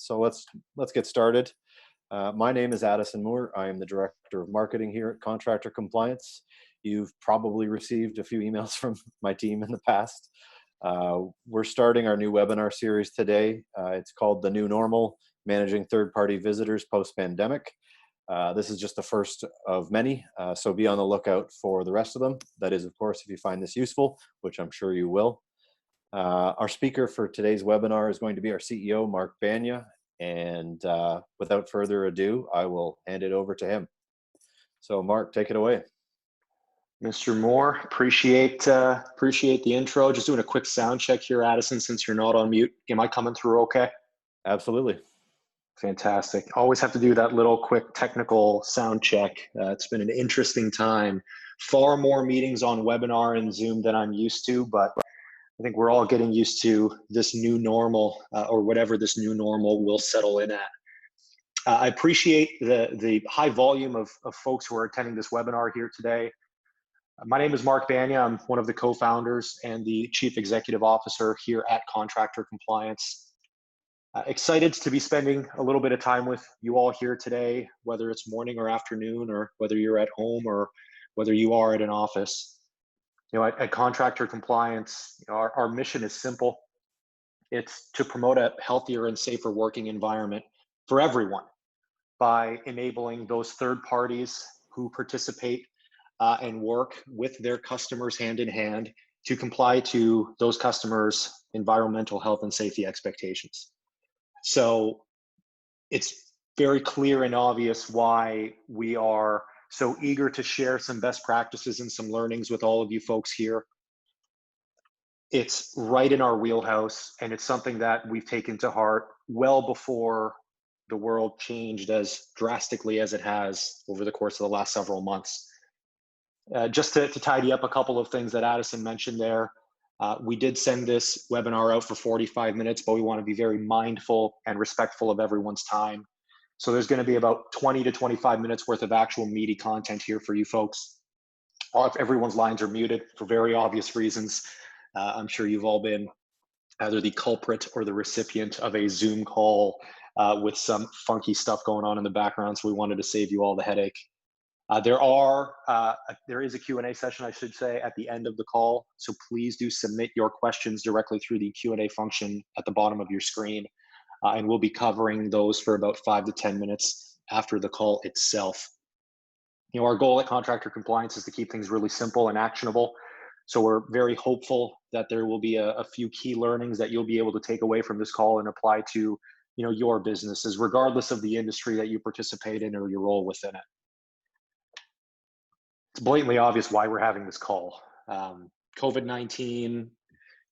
So let's get started. My name is Addison Moore. I am the Director of Marketing here at Contractor Compliance. You've probably received a few emails from my team in the past. We're starting our new webinar series today. It's called The New Normal, Managing Third-Party Visitors Post-Pandemic. This is just the first of many, so be on the lookout for the rest of them. That is, of course, if you find this useful, which I'm sure you will. Our speaker for today's webinar is going to be our CEO, Mark Bania, and without further ado, I will hand it over to him. So Mark, take it away. Mr. Moore, appreciate the intro. Just doing a quick sound check here, Addison, since you're not on mute. Am I coming through okay? Absolutely. Fantastic. Always have to do that little quick technical sound check. It's been an interesting time. Far more meetings on webinar and Zoom than I'm used to, but I think we're all getting used to this new normal, or whatever this new normal will settle in at. I appreciate the high volume of folks who are attending this webinar here today. My name is Mark Bania. I'm one of the co-founders and the Chief Executive Officer here at Contractor Compliance. Excited to be spending a little bit of time with you all here today, whether it's morning or afternoon, or whether you're at home or whether you are at an office. You know, at Contractor Compliance, our mission is simple. It's to promote a healthier and safer working environment for everyone by enabling those third parties who participate and work with their customers hand in hand to comply to those customers' environmental health and safety expectations. So it's very clear and obvious why we are so eager to share some best practices and some learnings with all of you folks here. It's right in our wheelhouse, and it's something that we've taken to heart well before the world changed as drastically as it has over the course of the last several months. Just to tidy up a couple of things that Addison mentioned there, we did send this webinar out for 45 minutes, but we want to be very mindful and respectful of everyone's time. So there's going to be about 20 to 25 minutes worth of actual meaty content here for you folks. If everyone's lines are muted for very obvious reasons, I'm sure you've all been either the culprit or the recipient of a Zoom call with some funky stuff going on in the background, so we wanted to save you all the headache. There is a Q&A session, I should say, at the end of the call. So please do submit your questions directly through the Q&A function at the bottom of your screen. And we'll be covering those for about 5 to 10 minutes after the call itself. You know, our goal at Contractor Compliance is to keep things really simple and actionable. So we're very hopeful that there will be a few key learnings that you'll be able to take away from this call and apply to, your businesses, regardless of the industry that you participate in or your role within it. It's blatantly obvious why we're having this call. COVID-19,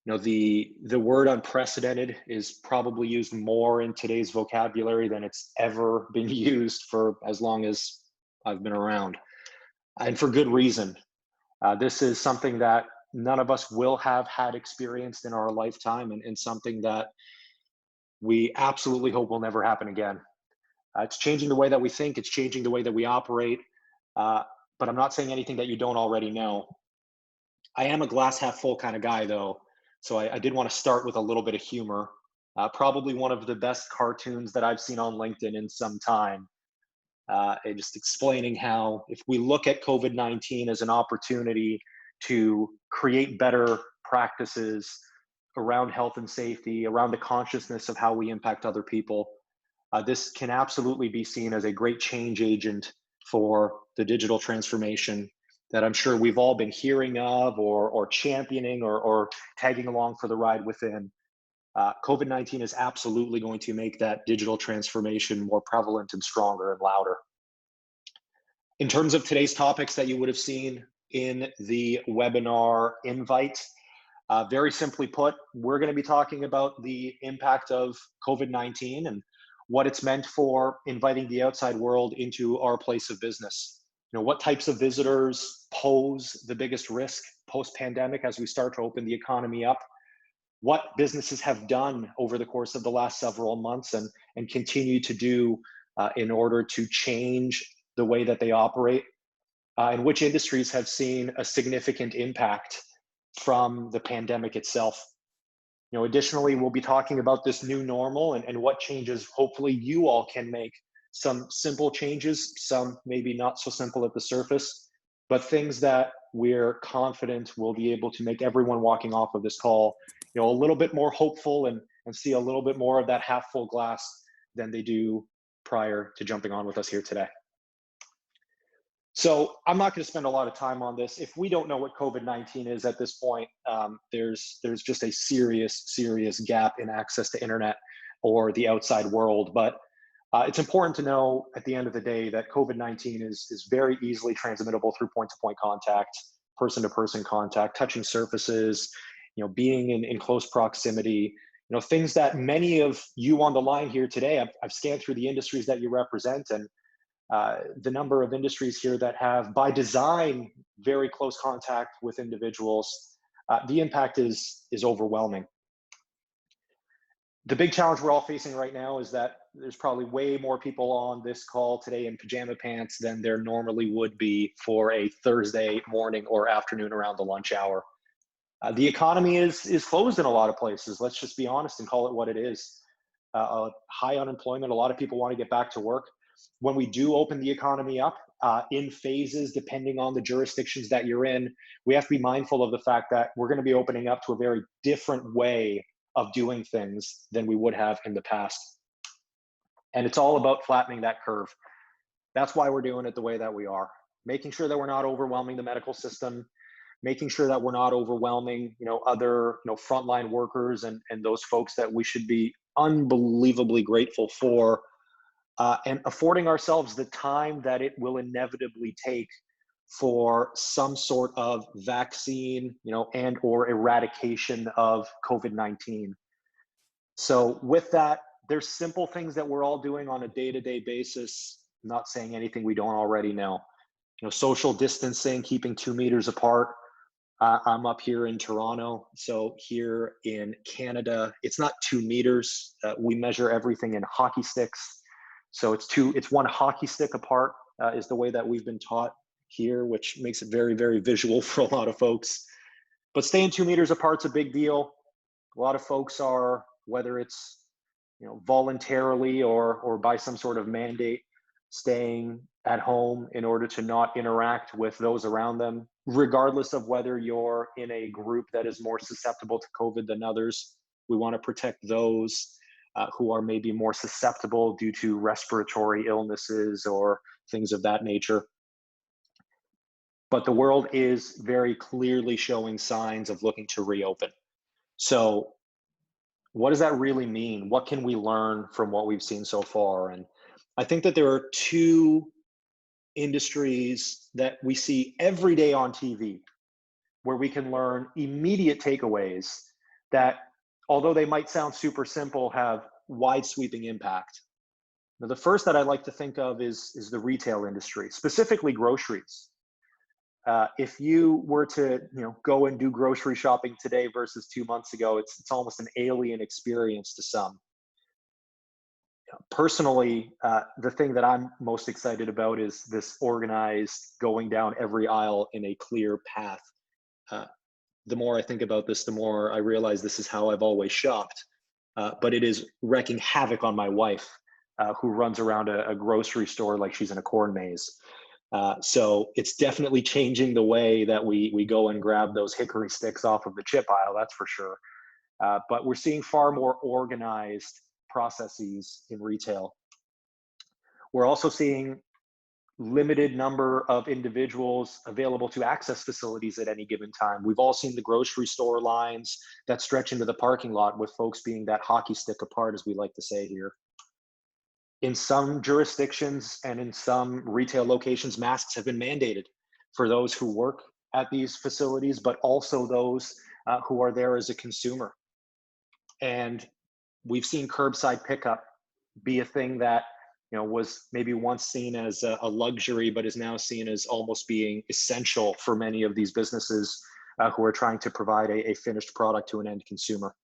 the word unprecedented is probably used more in today's vocabulary than it's ever been used for as long as I've been around, and for good reason. This is something that none of us will have had experienced in our lifetime, and something that we absolutely hope will never happen again. It's changing the way that we think. It's changing the way that we operate. But I'm not saying anything that you don't already know. I am a glass half full kind of guy, though, so I did want to start with a little bit of humor. Probably one of the best cartoons that I've seen on LinkedIn in some time. And just explaining how if we look at COVID-19 as an opportunity to create better practices around health and safety, around the consciousness of how we impact other people, this can absolutely be seen as a great change agent for the digital transformation that I'm sure we've all been hearing of or championing or tagging along for the ride within. COVID-19 is absolutely going to make that digital transformation more prevalent and stronger and louder. In terms of today's topics that you would have seen in the webinar invite, very simply put, we're going to be talking about the impact of COVID-19 and what it's meant for inviting the outside world into our place of business. What types of visitors pose the biggest risk post-pandemic as we start to open the economy up? What businesses have done over the course of the last several months and continue to do in order to change the way that they operate? And which industries have seen a significant impact from the pandemic itself? Additionally, we'll be talking about this new normal and what changes hopefully you all can make. Some simple changes, some maybe not so simple at the surface, but things that we're confident will be able to make everyone walking off of this call, a little bit more hopeful and see a little bit more of that half full glass than they do prior to jumping on with us here today. So I'm not going to spend a lot of time on this. If we don't know what COVID-19 is at this point, there's just a serious gap in access to internet or the outside world. But it's important to know at the end of the day that COVID-19 is very easily transmittable through point-to-point contact, person-to-person contact, touching surfaces, being in close proximity, things that many of you on the line here today, I've scanned through the industries that you represent, and the number of industries here that have, by design, very close contact with individuals, the impact is overwhelming. The big challenge we're all facing right now is that there's probably way more people on this call today in pajama pants than there normally would be for a Thursday morning or afternoon around the lunch hour. The economy is closed in a lot of places. Let's just be honest and call it what it is. High unemployment. A lot of people want to get back to work. When we do open the economy up in phases, depending on the jurisdictions that you're in, we have to be mindful of the fact that we're going to be opening up to a very different way of doing things than we would have in the past. And it's all about flattening that curve. That's why we're doing it the way that we are, making sure that we're not overwhelming the medical system, making sure that we're not overwhelming, other, frontline workers and those folks that we should be unbelievably grateful for, and affording ourselves the time that it will inevitably take for some sort of vaccine, and or eradication of COVID-19. So with that, there's simple things that we're all doing on a day-to-day basis. I'm not saying anything we don't already know. Social distancing, keeping 2 meters apart. I'm up here in Toronto. So here in Canada, it's not 2 meters. We measure everything in hockey sticks. So it's one hockey stick apart is the way that we've been taught here, which makes it very, very visual for a lot of folks. But staying 2 meters apart is a big deal. A lot of folks are, whether it's voluntarily or by some sort of mandate, staying at home in order to not interact with those around them, regardless of whether you're in a group that is more susceptible to COVID than others. We want to protect those who are maybe more susceptible due to respiratory illnesses or things of that nature. But the world is very clearly showing signs of looking to reopen. So what does that really mean? What can we learn from what we've seen so far? And I think that there are two industries that we see every day on TV where we can learn immediate takeaways that, although they might sound super simple, have wide sweeping impact. Now, the first that I like to think of is the retail industry, specifically groceries. If you were to go and do grocery shopping today versus 2 months ago, it's almost an alien experience to some. Personally, the thing that I'm most excited about is this organized going down every aisle in a clear path. The more I think about this, the more I realize this is how I've always shopped. But it is wreaking havoc on my wife, who runs around a grocery store like she's in a corn maze. So it's definitely changing the way that we go and grab those hickory sticks off of the chip aisle, that's for sure. But we're seeing far more organized processes in retail. We're also seeing limited number of individuals available to access facilities at any given time. We've all seen the grocery store lines that stretch into the parking lot, with folks being that hockey stick apart, as we like to say here. In some jurisdictions and in some retail locations, masks have been mandated for those who work at these facilities, but also those who are there as a consumer. And we've seen curbside pickup be a thing that was maybe once seen as a luxury, but is now seen as almost being essential for many of these businesses who are trying to provide a finished product to an end consumer.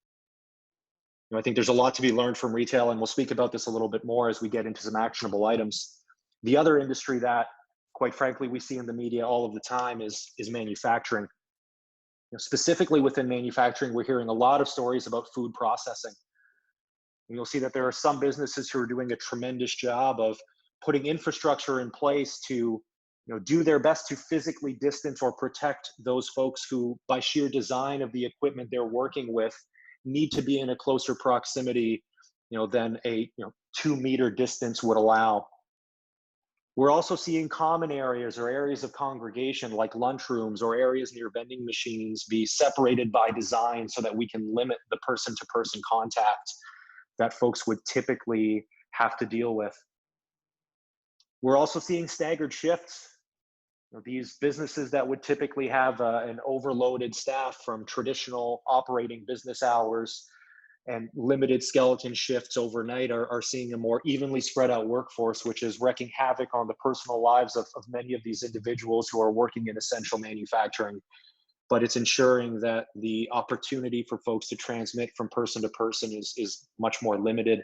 I think there's a lot to be learned from retail, and we'll speak about this a little bit more as we get into some actionable items. The other industry that, quite frankly, we see in the media all of the time is manufacturing. Specifically within manufacturing, we're hearing a lot of stories about food processing. And you'll see that there are some businesses who are doing a tremendous job of putting infrastructure in place to do their best to physically distance or protect those folks who, by sheer design of the equipment they're working with, need to be in a closer proximity than a 2-meter distance would allow. We're also seeing common areas or areas of congregation like lunchrooms or areas near vending machines be separated by design so that we can limit the person-to-person contact that folks would typically have to deal with. We're also seeing staggered shifts. These businesses that would typically have an overloaded staff from traditional operating business hours and limited skeleton shifts overnight are seeing a more evenly spread out workforce, which is wreaking havoc on the personal lives of many of these individuals who are working in essential manufacturing. But it's ensuring that the opportunity for folks to transmit from person to person is much more limited.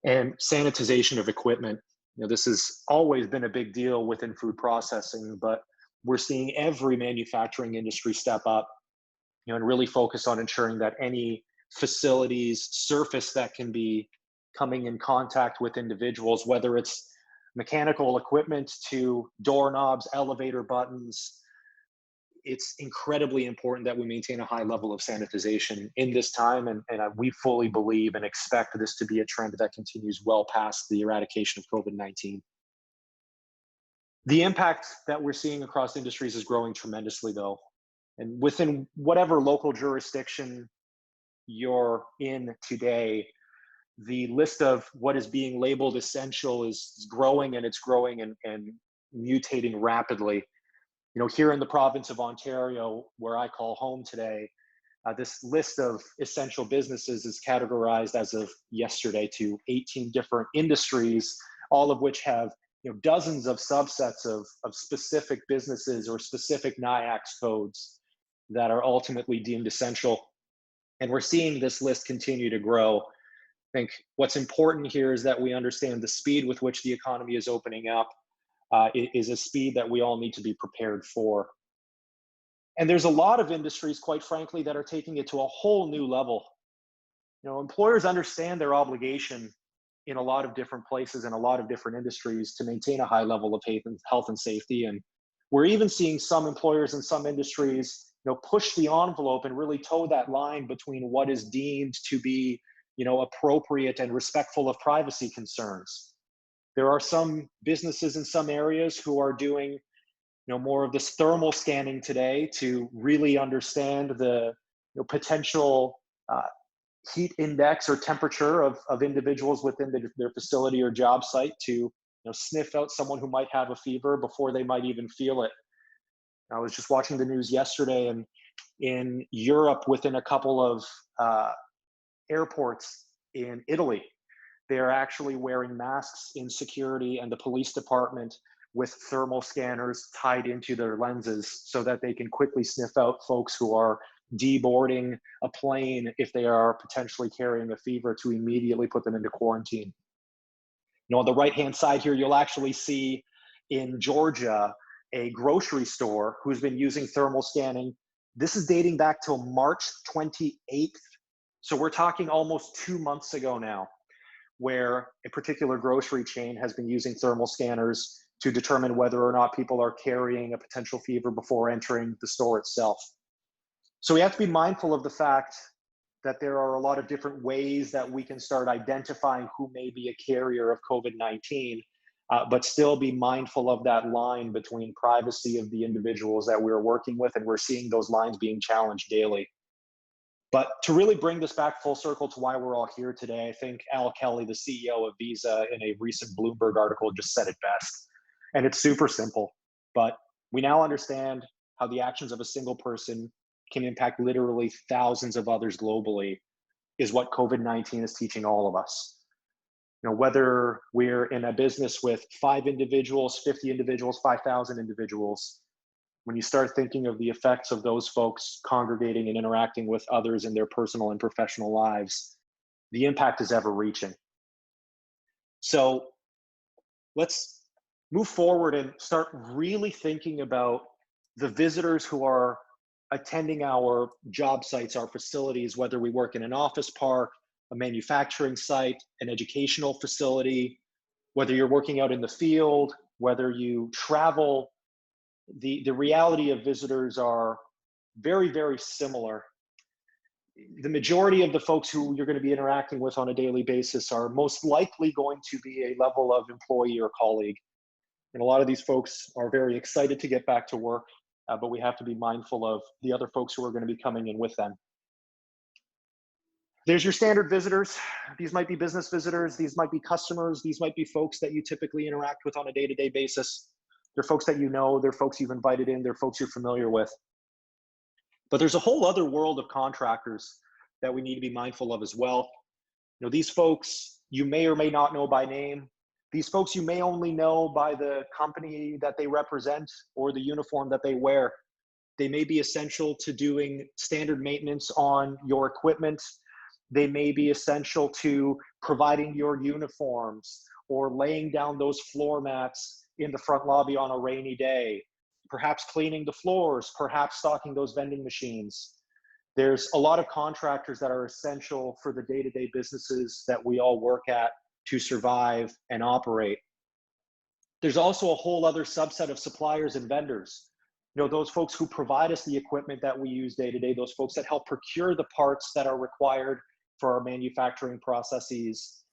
And sanitization of equipment. This has always been a big deal within food processing, but we're seeing every manufacturing industry step up, and really focus on ensuring that any facilities surface that can be coming in contact with individuals, whether it's mechanical equipment to doorknobs, elevator buttons, it's incredibly important that we maintain a high level of sanitization in this time. And we fully believe and expect this to be a trend that continues well past the eradication of COVID-19. The impact that we're seeing across industries is growing tremendously, though. And within whatever local jurisdiction you're in today, the list of what is being labeled essential is growing, and it's growing and mutating rapidly. Here in the province of Ontario, where I call home today, this list of essential businesses is categorized as of yesterday to 18 different industries, all of which have dozens of subsets of specific businesses or specific NIACS codes that are ultimately deemed essential. And we're seeing this list continue to grow. I think what's important here is that we understand the speed with which the economy is opening up is a speed that we all need to be prepared for. And there's a lot of industries, quite frankly, that are taking it to a whole new level. Employers understand their obligation in a lot of different places and a lot of different industries to maintain a high level of health and safety. And we're even seeing some employers in some industries push the envelope and really toe that line between what is deemed to be appropriate and respectful of privacy concerns. There are some businesses in some areas who are doing more of this thermal scanning today to really understand the potential heat index or temperature of individuals within their facility or job site to sniff out someone who might have a fever before they might even feel it. I was just watching the news yesterday, and in Europe, within a couple of airports in Italy, they're actually wearing masks in security and the police department with thermal scanners tied into their lenses so that they can quickly sniff out folks who are deboarding a plane if they are potentially carrying a fever, to immediately put them into quarantine. On the right-hand side here, you'll actually see in Georgia a grocery store who's been using thermal scanning. This is dating back till March 28th. So we're talking almost 2 months ago now, where a particular grocery chain has been using thermal scanners to determine whether or not people are carrying a potential fever before entering the store itself. So we have to be mindful of the fact that there are a lot of different ways that we can start identifying who may be a carrier of COVID-19, but still be mindful of that line between privacy of the individuals that we're working with, and we're seeing those lines being challenged daily. But to really bring this back full circle to why we're all here today, I think Al Kelly, the CEO of Visa, in a recent Bloomberg article just said it best. And it's super simple, but we now understand how the actions of a single person can impact literally thousands of others globally, is what COVID-19 is teaching all of us. Whether we're in a business with 5 individuals, 50 individuals, 5,000 individuals, when you start thinking of the effects of those folks congregating and interacting with others in their personal and professional lives, the impact is ever reaching. So let's move forward and start really thinking about the visitors who are attending our job sites, our facilities, whether we work in an office park, a manufacturing site, an educational facility, whether you're working out in the field, whether you travel, the reality of visitors are very, very similar. The majority of the folks who you're going to be interacting with on a daily basis are most likely going to be a level of employee or colleague. And a lot of these folks are very excited to get back to work, but we have to be mindful of the other folks who are going to be coming in with them. There's your standard visitors. These might be business visitors. These might be customers. These might be folks that you typically interact with on a day-to-day basis. They're folks that you know. They're folks you've invited in. They're folks you're familiar with. But there's a whole other world of contractors that we need to be mindful of as well. You know, these folks you may or may not know by name. These folks you may only know by the company that they represent or the uniform that they wear. They may be essential to doing standard maintenance on your equipment. They may be essential to providing your uniforms or laying down those floor mats in the front lobby on a rainy day, perhaps cleaning the floors, perhaps stocking those vending machines. There's a lot of contractors that are essential for the day-to-day businesses that we all work at to survive and operate. There's also a whole other subset of suppliers and vendors. You know, those folks who provide us the equipment that we use day to day, those folks that help procure the parts that are required for our manufacturing processes.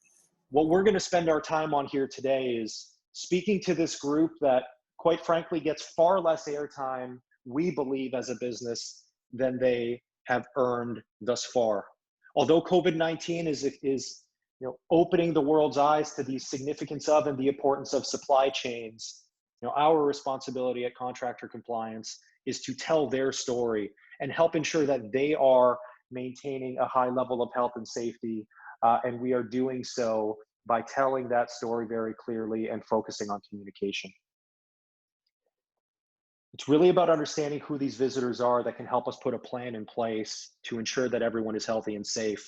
What we're going to spend our time on here today is speaking to this group that, quite frankly, gets far less airtime, we believe, as a business than they have earned thus far. Although COVID-19 is opening the world's eyes to the significance of and the importance of supply chains, our responsibility at Contractor Compliance is to tell their story and help ensure that they are maintaining a high level of health and safety. And we are doing so by telling that story very clearly and focusing on communication. It's really about understanding who these visitors are that can help us put a plan in place to ensure that everyone is healthy and safe.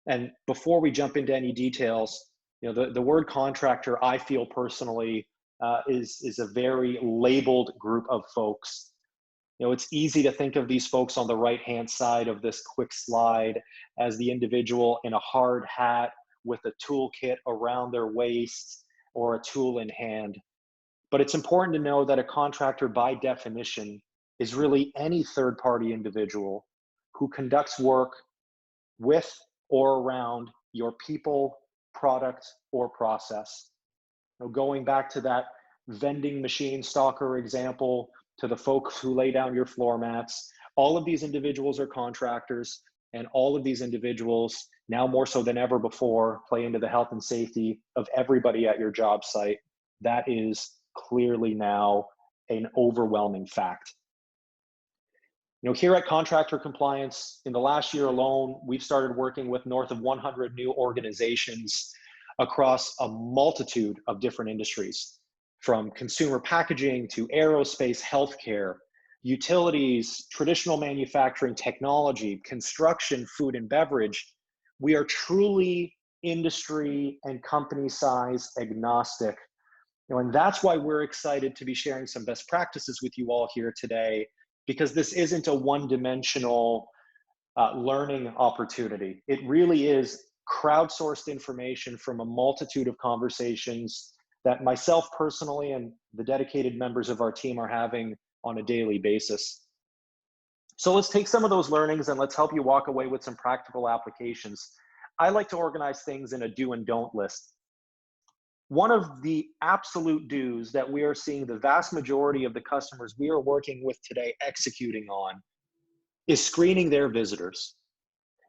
And before we jump into any details, the word contractor, I feel personally, is a very labeled group of folks. It's easy to think of these folks on the right-hand side of this quick slide as the individual in a hard hat with a toolkit around their waist or a tool in hand. But it's important to know that a contractor, by definition, is really any third-party individual who conducts work with or around your people, product, or process. Going back to that vending machine stalker example, to the folks who lay down your floor mats, all of these individuals are contractors, and all of these individuals, now more so than ever before, play into the health and safety of everybody at your job site. That is clearly now an overwhelming fact. Here at Contractor Compliance, in the last year alone, we've started working with north of 100 new organizations across a multitude of different industries, from consumer packaging to aerospace, healthcare, utilities, traditional manufacturing, technology, construction, food and beverage. We are truly industry and company size agnostic. And that's why we're excited to be sharing some best practices with you all here today, because this isn't a one-dimensional learning opportunity. It really is crowdsourced information from a multitude of conversations that myself personally and the dedicated members of our team are having on a daily basis. So let's take some of those learnings and let's help you walk away with some practical applications. I like to organize things in a do and don't list. One of the absolute do's that we are seeing the vast majority of the customers we are working with today executing on is screening their visitors,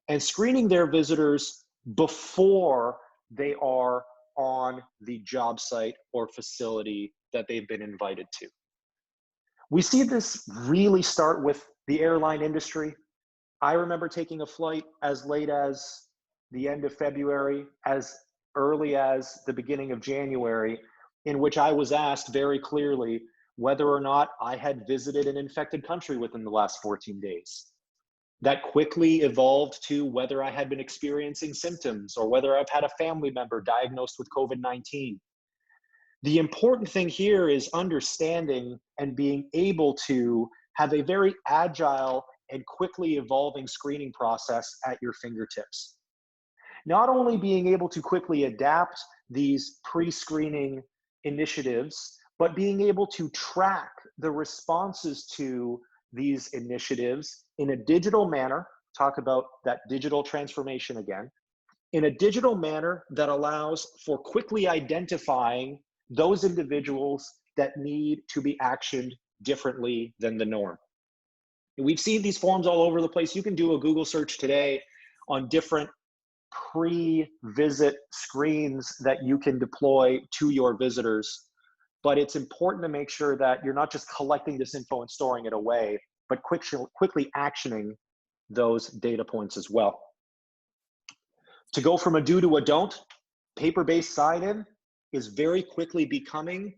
and screening their visitors before they are on the job site or facility that they've been invited to. We see this really start with the airline industry. I remember taking a flight as late as the end of February, as early as the beginning of January, in which I was asked very clearly whether or not I had visited an infected country within the last 14 days. That quickly evolved to whether I had been experiencing symptoms or whether I've had a family member diagnosed with COVID-19. The important thing here is understanding and being able to have a very agile and quickly evolving screening process at your fingertips. Not only being able to quickly adapt these pre-screening initiatives, but being able to track the responses to these initiatives in a digital manner, talk about that digital transformation again, in a digital manner that allows for quickly identifying those individuals that need to be actioned differently than the norm. And we've seen these forms all over the place. You can do a Google search today on different pre-visit screens that you can deploy to your visitors. But it's important to make sure that you're not just collecting this info and storing it away, but quickly actioning those data points as well. To go from a do to a don't, paper-based sign-in is very quickly becoming,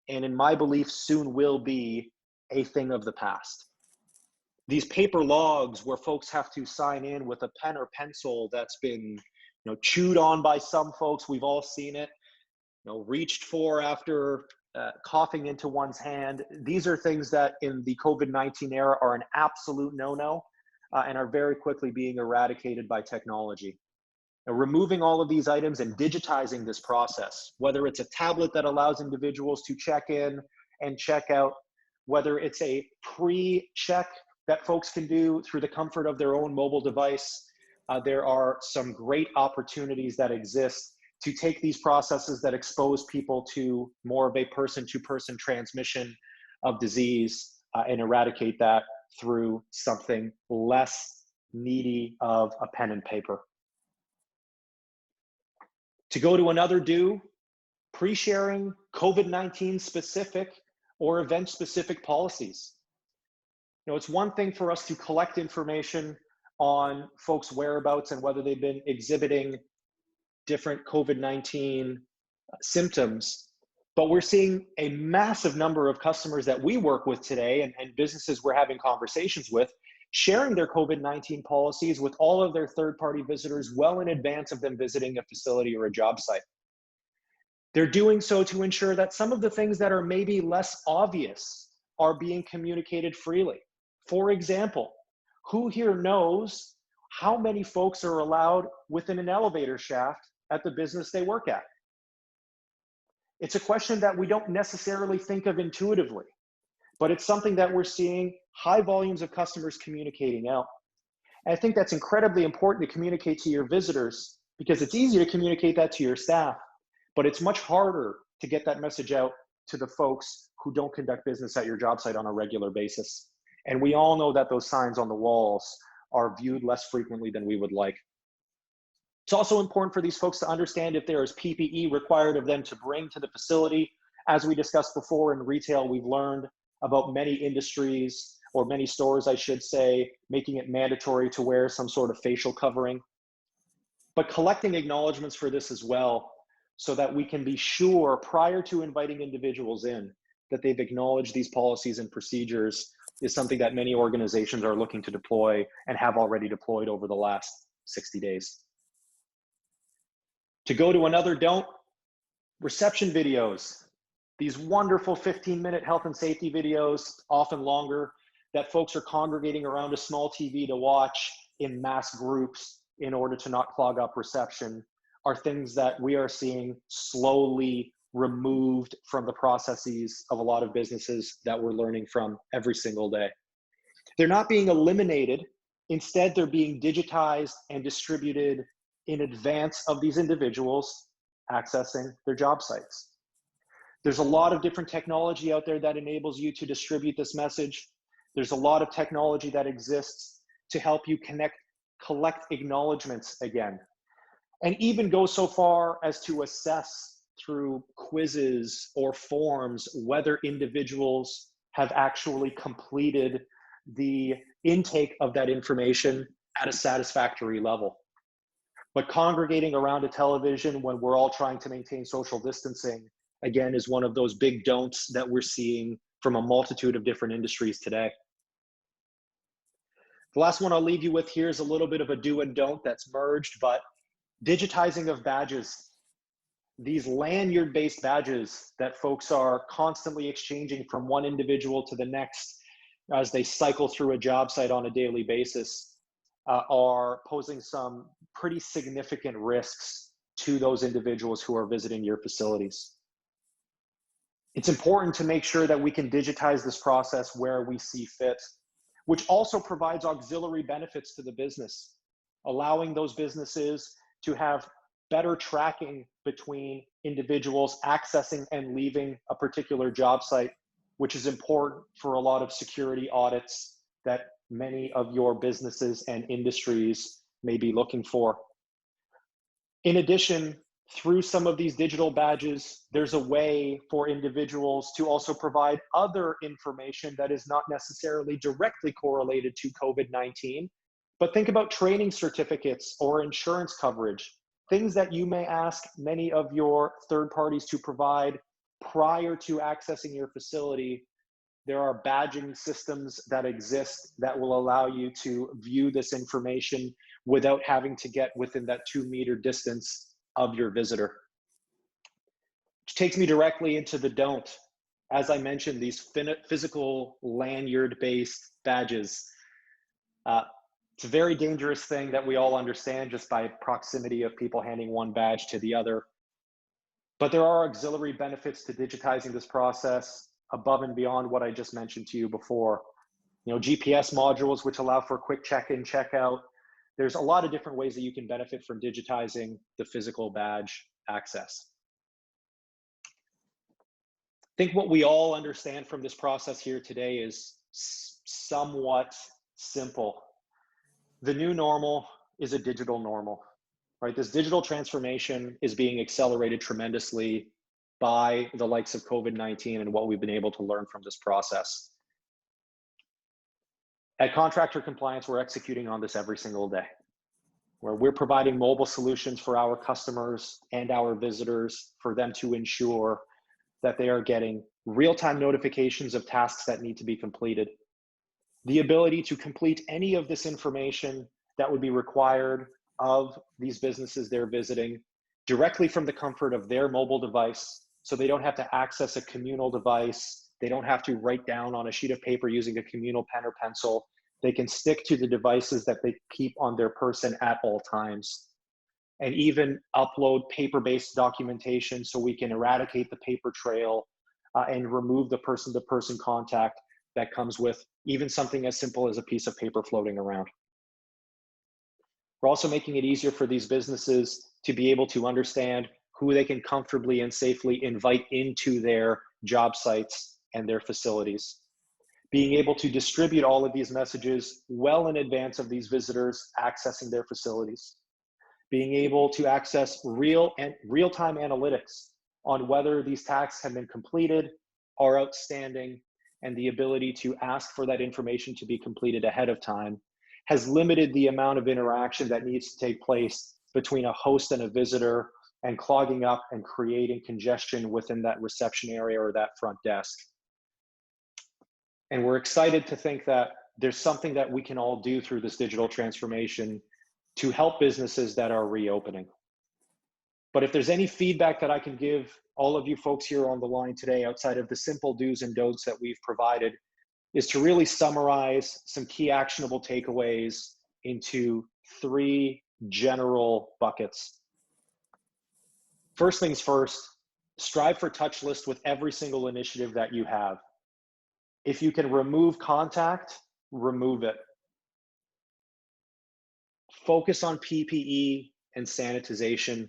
and in my belief, soon will be, a thing of the past. These paper logs where folks have to sign in with a pen or pencil that's been, chewed on by some folks, we've all seen it, reached for after coughing into one's hand. These are things that in the COVID-19 era are an absolute no-no and are very quickly being eradicated by technology. Now, removing all of these items and digitizing this process, whether it's a tablet that allows individuals to check in and check out, whether it's a pre-check that folks can do through the comfort of their own mobile device, there are some great opportunities that exist to take these processes that expose people to more of a person-to-person transmission of disease and eradicate that through something less needy of a pen and paper. To go to another do, pre-sharing COVID-19 specific or event specific policies. It's one thing for us to collect information on folks' whereabouts and whether they've been exhibiting different COVID-19 symptoms, but we're seeing a massive number of customers that we work with today and businesses we're having conversations with, sharing their COVID-19 policies with all of their third-party visitors well in advance of them visiting a facility or a job site. They're doing so to ensure that some of the things that are maybe less obvious are being communicated freely. For example, who here knows how many folks are allowed within an elevator shaft at the business they work at? It's a question that we don't necessarily think of intuitively, but it's something that we're seeing high volumes of customers communicating out. And I think that's incredibly important to communicate to your visitors because it's easy to communicate that to your staff, but it's much harder to get that message out to the folks who don't conduct business at your job site on a regular basis. And we all know that those signs on the walls are viewed less frequently than we would like. It's also important for these folks to understand if there is PPE required of them to bring to the facility. As we discussed before in retail, we've learned about many industries, or many stores, I should say, making it mandatory to wear some sort of facial covering. But collecting acknowledgements for this as well, so that we can be sure prior to inviting individuals in that they've acknowledged these policies and procedures is something that many organizations are looking to deploy and have already deployed over the last 60 days. To go to another don't, reception videos. These wonderful 15-minute health and safety videos, often longer, that folks are congregating around a small TV to watch in mass groups in order to not clog up reception, are things that we are seeing slowly removed from the processes of a lot of businesses that we're learning from every single day. They're not being eliminated. Instead, they're being digitized and distributed in advance of these individuals accessing their job sites. There's a lot of different technology out there that enables you to distribute this message. There's a lot of technology that exists to help you collect acknowledgements again, and even go so far as to assess through quizzes or forms whether individuals have actually completed the intake of that information at a satisfactory level. But congregating around a television when we're all trying to maintain social distancing, again, is one of those big don'ts that we're seeing from a multitude of different industries today. The last one I'll leave you with here is a little bit of a do and don't that's merged, but digitizing of badges. These lanyard-based badges that folks are constantly exchanging from one individual to the next, as they cycle through a job site on a daily basis, are posing some pretty significant risks to those individuals who are visiting your facilities. It's important to make sure that we can digitize this process where we see fit, which also provides auxiliary benefits to the business, allowing those businesses to have better tracking between individuals accessing and leaving a particular job site, which is important for a lot of security audits that many of your businesses and industries may be looking for. In addition, through some of these digital badges, there's a way for individuals to also provide other information that is not necessarily directly correlated to COVID-19, but think about training certificates or insurance coverage, things that you may ask many of your third parties to provide prior to accessing your facility. There are badging systems that exist that will allow you to view this information without having to get within that 2-meter distance of your visitor. Which takes me directly into the don't. As I mentioned, these physical lanyard-based badges. It's a very dangerous thing that we all understand just by proximity of people handing one badge to the other. But there are auxiliary benefits to digitizing this process above and beyond what I just mentioned to you before. GPS modules, which allow for quick check-in, check-out. There's a lot of different ways that you can benefit from digitizing the physical badge access. I think what we all understand from this process here today is somewhat simple. The new normal is a digital normal, right? This digital transformation is being accelerated tremendously by the likes of COVID-19 and what we've been able to learn from this process. At Contractor Compliance, we're executing on this every single day, where we're providing mobile solutions for our customers and our visitors for them to ensure that they are getting real-time notifications of tasks that need to be completed. The ability to complete any of this information that would be required of these businesses they're visiting directly from the comfort of their mobile device, so they don't have to access a communal device. They don't have to write down on a sheet of paper using a communal pen or pencil. They can stick to the devices that they keep on their person at all times, and even upload paper-based documentation so we can eradicate the paper trail and remove the person-to-person contact that comes with even something as simple as a piece of paper floating around. We're also making it easier for these businesses to be able to understand who they can comfortably and safely invite into their job sites and their facilities. Being able to distribute all of these messages well in advance of these visitors accessing their facilities. Being able to access real-time analytics on whether these tasks have been completed, are outstanding, and the ability to ask for that information to be completed ahead of time has limited the amount of interaction that needs to take place between a host and a visitor, and clogging up and creating congestion within that reception area or that front desk. And we're excited to think that there's something that we can all do through this digital transformation to help businesses that are reopening. But if there's any feedback that I can give all of you folks here on the line today, outside of the simple do's and don'ts that we've provided, is to really summarize some key actionable takeaways into 3 general buckets. First things first, strive for touchless with every single initiative that you have. If you can remove contact, remove it. Focus on PPE and sanitization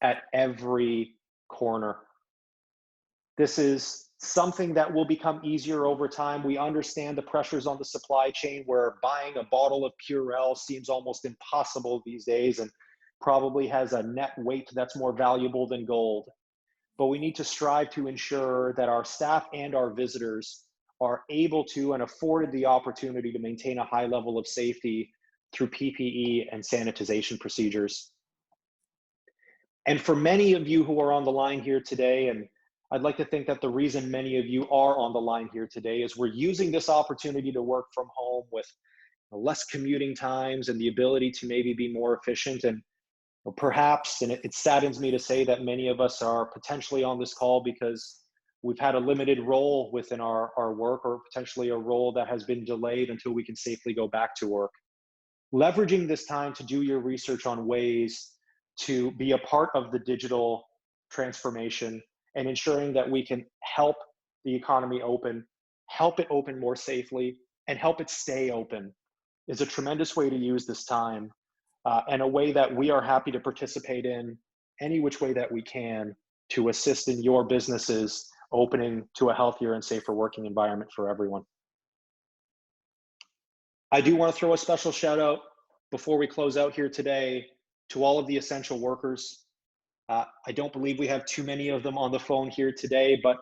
at every corner. This is something that will become easier over time. We understand the pressures on the supply chain, where buying a bottle of Purell seems almost impossible these days and probably has a net weight that's more valuable than gold. But we need to strive to ensure that our staff and our visitors are able to and afforded the opportunity to maintain a high level of safety through PPE and sanitization procedures. And for many of you who are on the line here today, and I'd like to think that the reason many of you are on the line here today is we're using this opportunity to work from home with less commuting times and the ability to maybe be more efficient. And perhaps, and it saddens me to say that many of us are potentially on this call because we've had a limited role within our work, or potentially a role that has been delayed until we can safely go back to work. Leveraging this time to do your research on ways to be a part of the digital transformation and ensuring that we can help the economy open, help it open more safely, and help it stay open is a tremendous way to use this time, and a way that we are happy to participate in any which way that we can to assist in your businesses opening to a healthier and safer working environment for everyone. I do want to throw a special shout out before we close out here today to all of the essential workers. I don't believe we have too many of them on the phone here today, but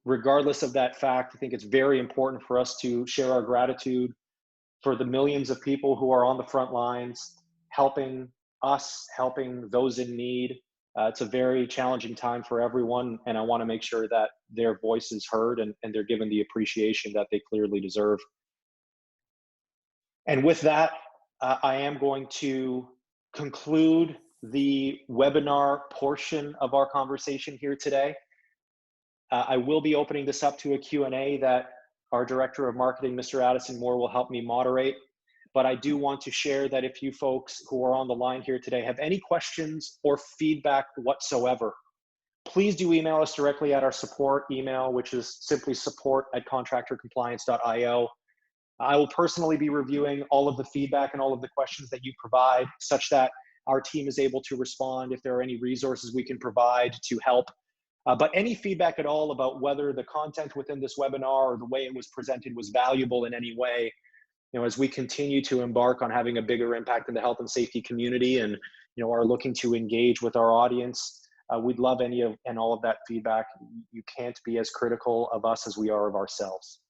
regardless of that fact, I think it's very important for us to share our gratitude for the millions of people who are on the front lines, helping us, helping those in need. It's a very challenging time for everyone, and I want to make sure that their voice is heard and they're given the appreciation that they clearly deserve. And with that, I am going to conclude the webinar portion of our conversation here today. I will be opening this up to a Q&A that our Director of Marketing, Mr. Addison Moore, will help me moderate. But I do want to share that if you folks who are on the line here today have any questions or feedback whatsoever, please do email us directly at our support email, which is simply support@contractorcompliance.io. I will personally be reviewing all of the feedback and all of the questions that you provide, such that our team is able to respond if there are any resources we can provide to help. But any feedback at all about whether the content within this webinar or the way it was presented was valuable in any way, as we continue to embark on having a bigger impact in the health and safety community and, are looking to engage with our audience, we'd love any of and all of that feedback. You can't be as critical of us as we are of ourselves.